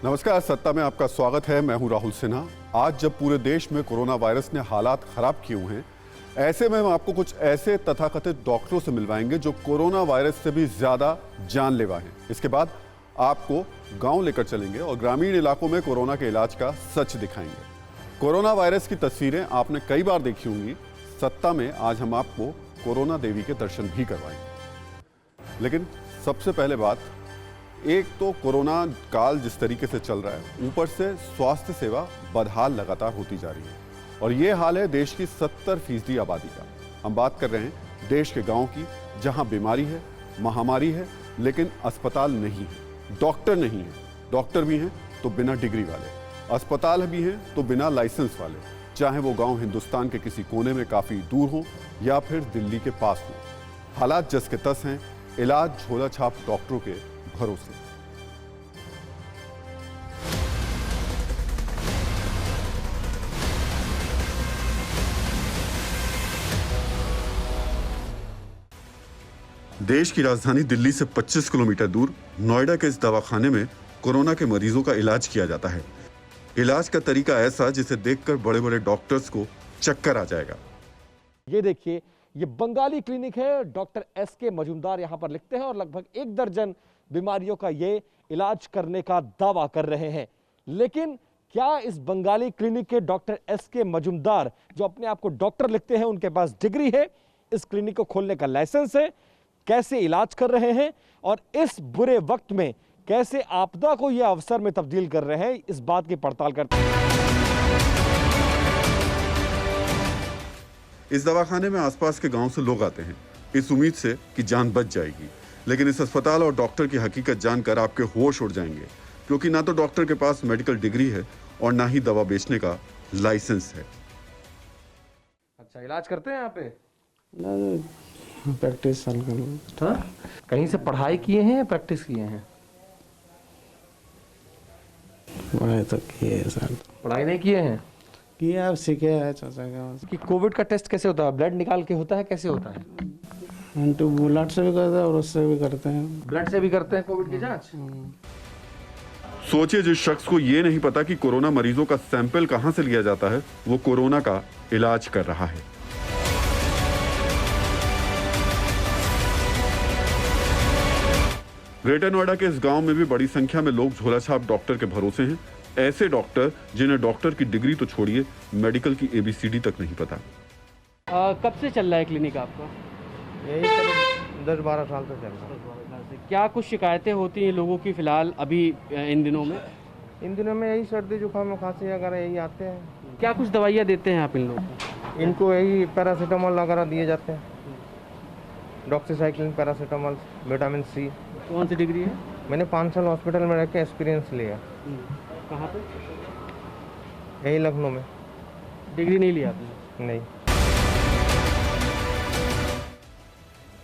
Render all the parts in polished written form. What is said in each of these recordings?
नमस्कार, सत्ता में आपका स्वागत है। मैं हूं राहुल सिन्हा। आज जब पूरे देश में कोरोना वायरस ने हालात खराब किए हुए हैं, ऐसे में हम आपको कुछ ऐसे तथाकथित डॉक्टरों से मिलवाएंगे जो कोरोना वायरस से भी ज्यादा जानलेवा हैं। इसके बाद आपको गांव लेकर चलेंगे और ग्रामीण इलाकों में कोरोना के इलाज का सच दिखाएंगे। कोरोना वायरस की तस्वीरें आपने कई बार देखी होंगी। सत्ता में आज हम आपको कोरोना देवी के दर्शन भी करवाएंगे। लेकिन सबसे पहले बात, एक तो कोरोना काल जिस तरीके से चल रहा है, ऊपर से स्वास्थ्य सेवा बदहाल लगातार होती जा रही है और ये हाल है देश की 70% आबादी का। हम बात कर रहे हैं देश के गांव की, जहां बीमारी है, महामारी है, लेकिन अस्पताल नहीं है, डॉक्टर नहीं है। डॉक्टर भी हैं तो बिना डिग्री वाले, अस्पताल भी हैं तो बिना लाइसेंस वाले, चाहे वो गांव हिंदुस्तान के किसी कोने में काफ़ी दूर हो या फिर दिल्ली के पास हो। हालात जस के तस हैं, इलाज झोला छाप डॉक्टरों के भरोसे। देश की राजधानी दिल्ली से 25 किलोमीटर दूर नोएडा के इस दवाखाने में कोरोना के मरीजों का इलाज किया जाता है। इलाज का तरीका ऐसा जिसे देखकर बड़े बड़े डॉक्टर्स को चक्कर आ जाएगा। ये देखिए, ये बंगाली क्लिनिक है। डॉक्टर एसके मजूमदार यहाँ पर लिखते हैं और लगभग 1 दर्जन बीमारियों का ये इलाज करने का दावा कर रहे हैं। लेकिन क्या इस बंगाली क्लिनिक के डॉक्टर एसके मजूमदार, जो अपने आप को डॉक्टर लिखते हैं, उनके पास डिग्री है, इस क्लिनिक को खोलने का लाइसेंस है, कैसे इलाज कर रहे हैं और इस बुरे वक्त में कैसे आपदा को यह अवसर में तब्दील कर रहे हैं, इस बात की पड़ताल करते हैं। इस दवाखाने में आसपास के गांव से लोग आते हैं इस उम्मीद से कि जान बच जाएगी, लेकिन इस अस्पताल और डॉक्टर की हकीकत जानकर आपके होश उड़ जाएंगे, क्योंकि ना तो डॉक्टर के पास मेडिकल डिग्री है और ना ही दवा बेचने का लाइसेंस है। अच्छा, इलाज करते हैं यहाँ पे? प्रैक्टिस साल का। हाँ? कहीं से पढ़ाई किए हैं या प्रैक्टिस किए हैं? पढ़ाई तो किए सर। पढ़ाई नहीं किए हैं? किया, अब सीखे है चाचा का। कि कोविड का टेस्ट कैसे होता है? ब्लड निकाल के होता है, कैसे होता है? हम तो ब्लड से भी करते हैं और उससे भी करते हैं। ब्लड से भी करते हैं कोविड की जांच? सोचिए, जिस शख्स को ये नहीं पता कि कोरोना मरीजों का सैंपल कहां से लिया जाता है, वो कोरोना का इलाज कर रहा है। ग्रेटर नोएडा के इस गांव में भी बड़ी संख्या में लोग झोलाछाप डॉक्टर के भरोसे हैं। ऐसे डॉक्टर जिन्हें डॉक्टर की डिग्री तो छोड़िए, मेडिकल की ABCD तक नहीं पता। कब से चल रहा है क्लिनिक आपका? यही 10-12 साल से चल रहा है। क्या कुछ शिकायतें होती हैं लोगों की फिलहाल अभी इन दिनों में? इन दिनों में यही सर्दी जुकाम खांसी वगैरह यही आते हैं। क्या कुछ दवाइयाँ देते हैं आप इन लोगों को? इनको यही पैरासीटामोल वगैरह दिए जाते हैं, डॉक्सीसाइक्लिन, पैरासीटामोल, विटामिन C। कौन सी डिग्री है? मैंने 5 साल हॉस्पिटल में रह के एक्सपीरियंस लिया। कहाँ पे? यही लखनऊ में। डिग्री नहीं लिया आपने? नहीं।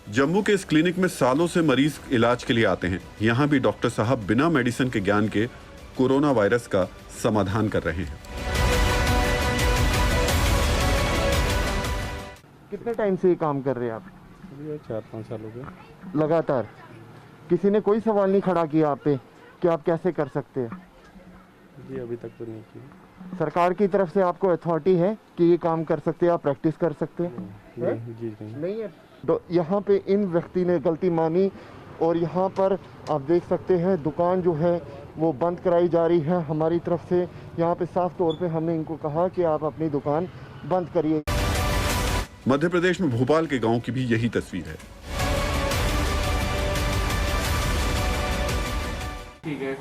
जम्मू के इस क्लिनिक में सालों से मरीज इलाज के लिए आते हैं। यहाँ भी डॉक्टर साहब बिना मेडिसिन के ज्ञान के कोरोना वायरस का समाधान कर रहे हैं। कितने टाइम से ये काम कर रहे हैं आप? 4-5 साल हो गए लगातार। किसी ने कोई सवाल नहीं खड़ा किया आप पे कि आप कैसे कर सकते हैं? जी, अभी तक तो नहीं किया। सरकार की तरफ से आपको अथॉरिटी है कि ये काम कर सकते हैं, आप प्रैक्टिस कर सकते हैं? जी नहीं है। तो यहाँ पे इन व्यक्ति ने गलती मानी और यहाँ पर आप देख सकते हैं दुकान जो है वो बंद कराई जा रही है हमारी तरफ से। यहाँ पे साफ तौर पे हमने इनको कहा कि आप अपनी दुकान बंद करिए। मध्य प्रदेश में भोपाल के गांव की भी यही तस्वीर है। ठीक है,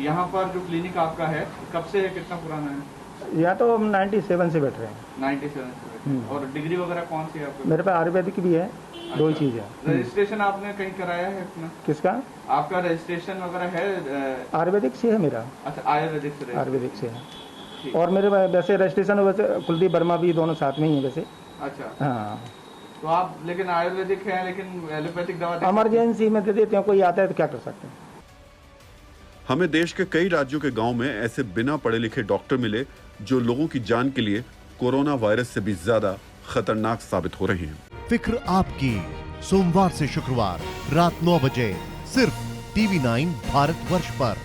यहाँ पर जो क्लिनिक आपका है कब से है, कितना पुराना है? या तो हम 97 से बैठ रहे हैं। 97 से बैठे हैं। और डिग्री वगैरह कौन सी है आपको? मेरे पास आयुर्वेदिक भी है। दो ही चीज़ है। रजिस्ट्रेशन आपने कहीं कराया है अपना? किसका? आपका रजिस्ट्रेशन वगैरह है? आयुर्वेदिक से है मेरा। अच्छा, आयुर्वेदिक से? आयुर्वेदिक से है। और मेरे वैसे रजिस्ट्रेशन वैसे कुलदीप वर्मा भी दोनों साथ में ही है वैसे। अच्छा, हाँ। तो आप लेकिन आयुर्वेदिक है, लेकिन एलोपैथिक दवा इमरजेंसी में दे देते हैं, कोई आता है तो क्या कर सकते हैं। हमें देश के कई राज्यों के गांव में ऐसे बिना पढ़े लिखे डॉक्टर मिले जो लोगों की जान के लिए कोरोना वायरस से भी ज्यादा खतरनाक साबित हो रहे हैं। फिक्र आपकी, सोमवार से शुक्रवार रात 9 बजे सिर्फ TV9 भारतवर्ष पर।